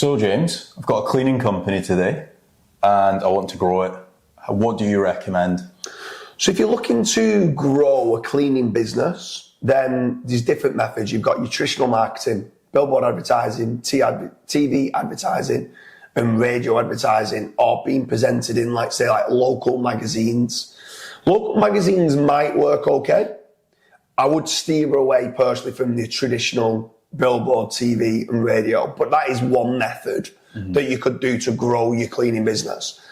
So James, I've got a cleaning company today and I want to grow it. What do you recommend? So if you're looking to grow a cleaning business, then there's different methods. You've got your traditional marketing, billboard advertising, TV advertising, and radio advertising, or being presented in, like, say, like local magazines. Local magazines might work okay. I would steer away personally from the traditional billboard, TV and radio, but that is one method that you could do to grow your cleaning business.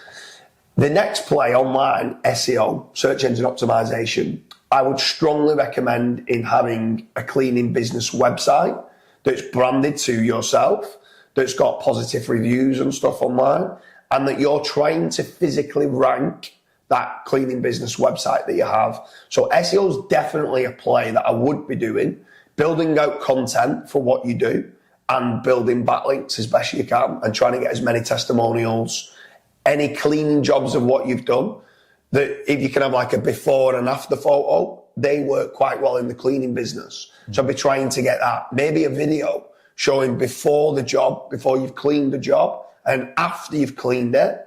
The next play online, SEO, search engine optimization, I would strongly recommend in having a cleaning business website that's branded to yourself, that's got positive reviews and stuff online, and that you're trying to physically rank that cleaning business website that you have. So SEO is definitely a play that I would be doing, building out content for what you do and building backlinks as best you can and trying to get as many testimonials, any cleaning jobs of what you've done, that if you can have like a before and after photo, they work quite well in the cleaning business. So I'd be trying to get that. Maybe a video showing before the job, before you've cleaned the job, and after you've cleaned it.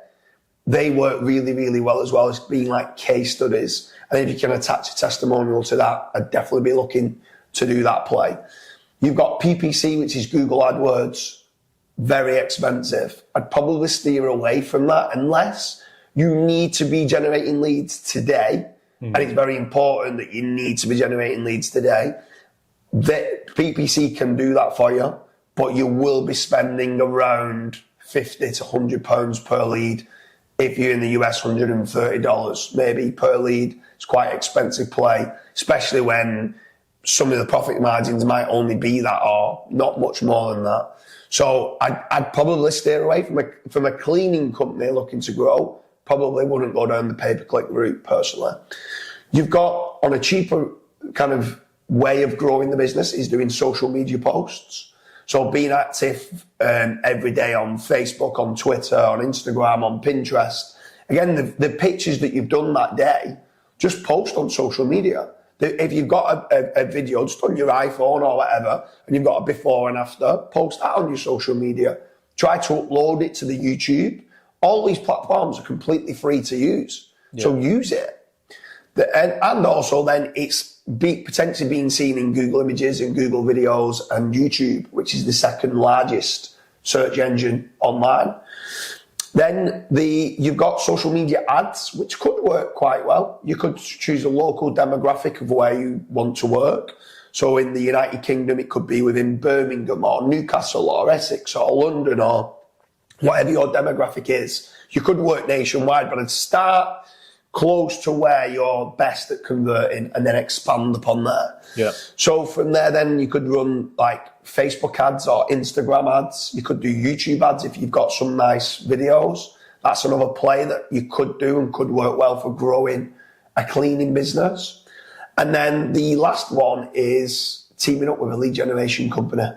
They work really, really well as well as being like case studies. And if you can attach a testimonial to that, I'd definitely be looking to do that play. You've got PPC, which is Google AdWords, very expensive. I'd probably steer away from that unless you need to be generating leads today. And it's very important that you need to be generating leads today. The PPC can do that for you, but you will be spending around £50 to £100 per lead. If you're in the US, $130 maybe per lead. It's quite an expensive play, especially when some of the profit margins might only be that or not much more than that. So I'd probably steer away from a cleaning company looking to grow. Probably wouldn't go down the pay-per-click route personally. You've got, on a cheaper kind of way of growing the business, is doing social media posts. So being active every day on Facebook, on Twitter, on Instagram, on Pinterest. Again, the pictures that you've done that day, just post on social media. If you've got a video just on your iPhone or whatever, and you've got a before and after, post that on your social media. Try to upload it to the YouTube. All these platforms are completely free to use. Yeah. So use it. And also then it's potentially being seen in Google Images and Google Videos and YouTube, which is the second largest search engine online. Then you've got social media ads, which could work quite well. You could choose a local demographic of where you want to work. So in the United Kingdom, it could be within Birmingham or Newcastle or Essex or London or whatever your demographic is. You could work nationwide, but I'd start close to where you're best at converting and then expand upon that. Yeah. So from there, then you could run like Facebook ads or Instagram ads. You could do YouTube ads if you've got some nice videos. That's another play that you could do and could work well for growing a cleaning business. And then the last one is teaming up with a lead generation company.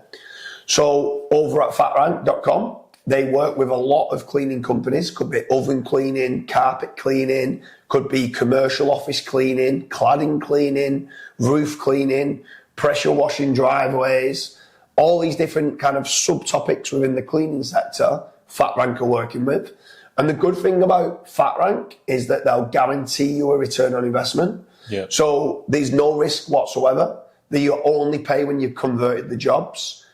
So over at Fatrank.com, they work with a lot of cleaning companies. Could be oven cleaning, carpet cleaning, could be commercial office cleaning, cladding cleaning, roof cleaning, pressure washing driveways, all these different kind of subtopics within the cleaning sector Fatrank are working with. And the good thing about Fatrank is that they'll guarantee you a return on investment. Yeah. So there's no risk whatsoever, that you only pay when you've converted the jobs.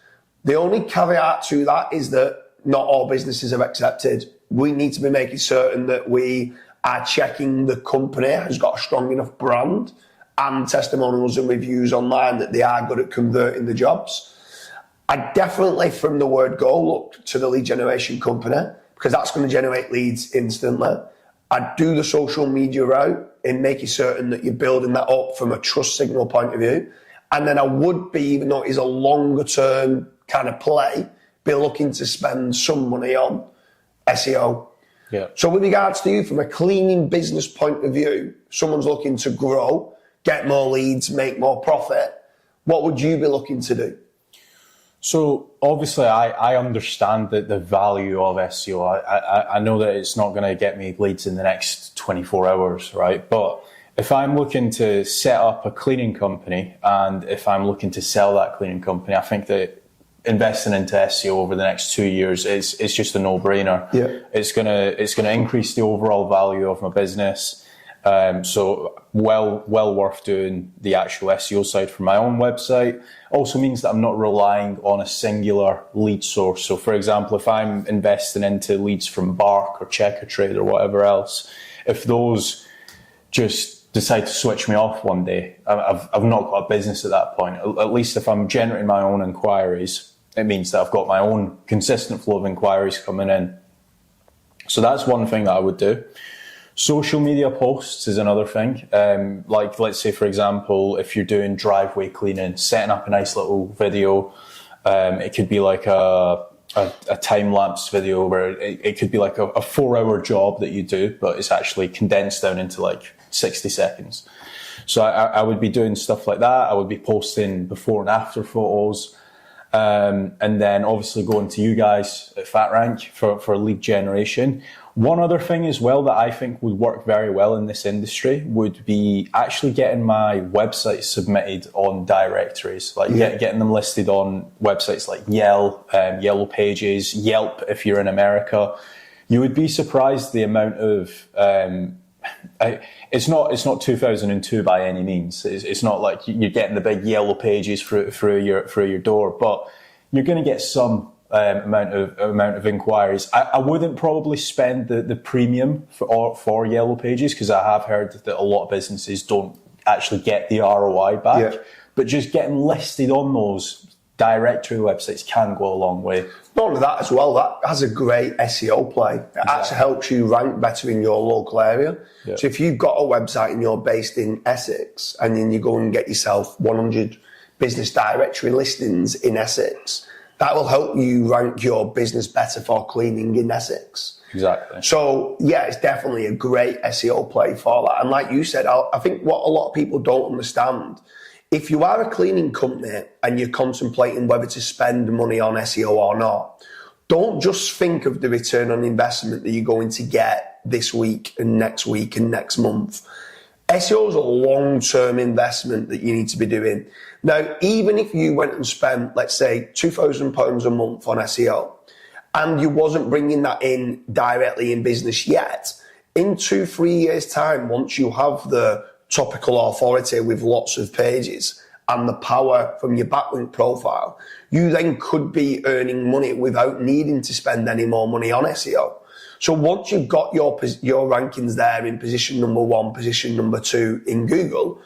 The only caveat to that is that not all businesses have accepted. We need to be making certain that we are checking the company has got a strong enough brand and testimonials and reviews online that they are good at converting the jobs. I definitely, from the word go, look to the lead generation company because that's going to generate leads instantly. I'd do the social media route in making certain that you're building that up from a trust signal point of view. And then I would be, even though it is a longer term kind of play, be looking to spend some money on SEO. Yeah. So with regards to you, from a cleaning business point of view, someone's looking to grow, get more leads, make more profit, what would you be looking to do? So obviously I understand the value of SEO. I know that it's not going to get me leads in the next 24 hours, right? But if I'm looking to set up a cleaning company and if I'm looking to sell that cleaning company, I think that investing into SEO over the next 2 years is just a no-brainer. Yeah. It's gonna increase the overall value of my business. So well worth doing the actual SEO side for my own website. Also means that I'm not relying on a singular lead source. So for example, if I'm investing into leads from Bark or Checkertrade or whatever else, if those just decide to switch me off one day, I've not got a business at that point. At least if I'm generating my own inquiries, it means that I've got my own consistent flow of inquiries coming in. So that's one thing that I would do. Social media posts is another thing. Like, let's say, for example, if you're doing driveway cleaning, setting up a nice little video. It could be like a time-lapse video where it could be like a 4-hour job that you do, but it's actually condensed down into like 60 seconds. So I would be doing stuff like that. I would be posting before and after photos. And then obviously going to you guys at Fatrank for lead generation. One other thing as well that I think would work very well in this industry would be actually getting my website submitted on directories, like getting them listed on websites like Yellow Pages, Yelp if you're in America. You would be surprised the amount of it's not 2002 by any means. It's not like you're getting the big Yellow Pages through your door, but you're going to get some amount of inquiries. I wouldn't probably spend the premium for Yellow Pages, because I have heard that a lot of businesses don't actually get the ROI back. Yeah. But just getting listed on those directory websites can go a long way. Not only that as well, that has a great SEO play. It actually helps you rank better in your local area. Yeah. So if you've got a website and you're based in Essex, and then you go and get yourself 100 business directory listings in Essex, that will help you rank your business better for cleaning in Essex. Exactly. So yeah, it's definitely a great SEO play for that. And like you said, I think what a lot of people don't understand, if you are a cleaning company and you're contemplating whether to spend money on SEO or not, don't just think of the return on investment that you're going to get this week and next month. SEO is a long-term investment that you need to be doing. Now, even if you went and spent, let's say, £2,000 a month on SEO, and you wasn't bringing that in directly in business yet, in 2-3 years' time, once you have the topical authority with lots of pages and the power from your backlink profile, you then could be earning money without needing to spend any more money on SEO. So once you've got your rankings there in position number 1, position number 2 in Google,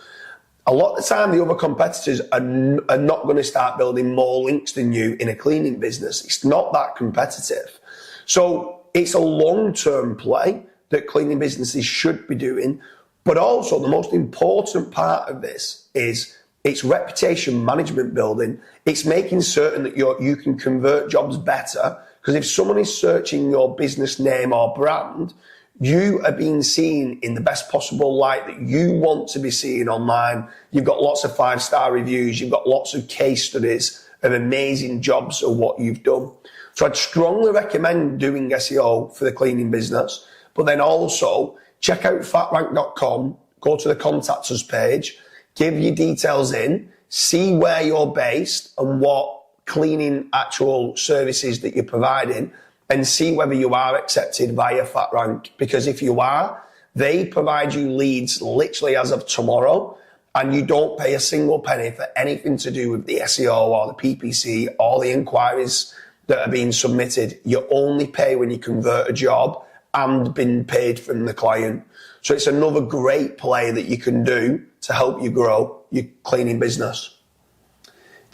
a lot of the time the other competitors are not going to start building more links than you in a cleaning business. It's not that competitive. So it's a long-term play that cleaning businesses should be doing. But also the most important part of this is it's reputation management building. It's making certain that you can convert jobs better, because if someone is searching your business name or brand, you are being seen in the best possible light that you want to be seen online. You've got lots of 5-star reviews. You've got lots of case studies of amazing jobs of what you've done. So I'd strongly recommend doing SEO for the cleaning business, but then also check out fatrank.com, go to the Contact Us page, give your details in, see where you're based and what cleaning actual services that you're providing, and see whether you are accepted via Fatrank. Because if you are, they provide you leads literally as of tomorrow, and you don't pay a single penny for anything to do with the SEO or the PPC or the inquiries that are being submitted. You only pay when you convert a job and been paid from the client. So it's another great play that you can do to help you grow your cleaning business.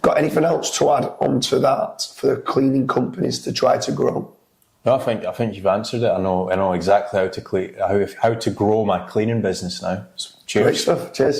Got anything else to add onto that for the cleaning companies to try to grow? No, I think you've answered it. I know exactly how to grow my cleaning business now. So cheers. Great stuff. Cheers.